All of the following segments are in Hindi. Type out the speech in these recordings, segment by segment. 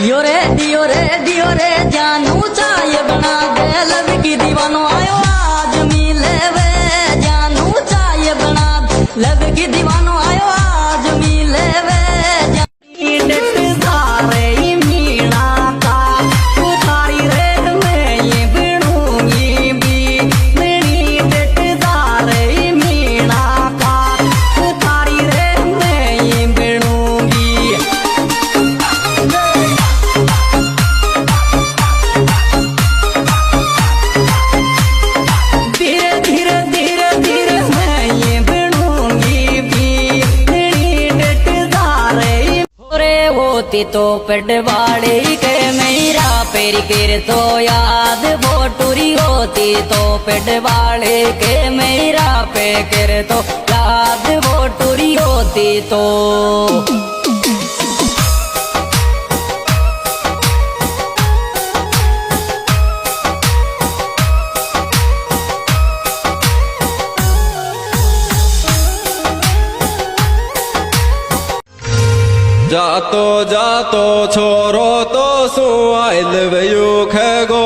दियो रे जानू चाय बना दे लब की दीवानो आयो आज मिले वे जानू चाय बना दे लब की दीवानो आयो आज मिले वे तो पटवाड़ी के मेरा पेरी कर तो याद बोटूरी होती तो पटवाड़ी के मेरा पे कर तो याद बोटूरी होती तो जातो छोरो तो सो आई लव यू खेगो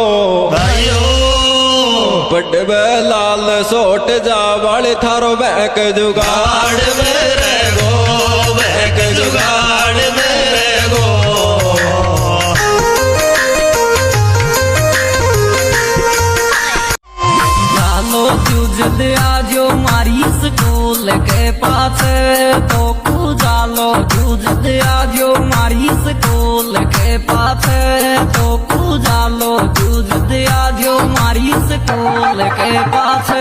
बड़े लाल सोट जा वाले थारो बैक जुगाड़ मेरे गो बैक जुगाड़ मेरे गो लालो जूझद आजो मारी स्कूल के पास तो जालो जूझद आजो मारी स्कूल के पास तो जालो जूझद आजो मारी स्कूल के पास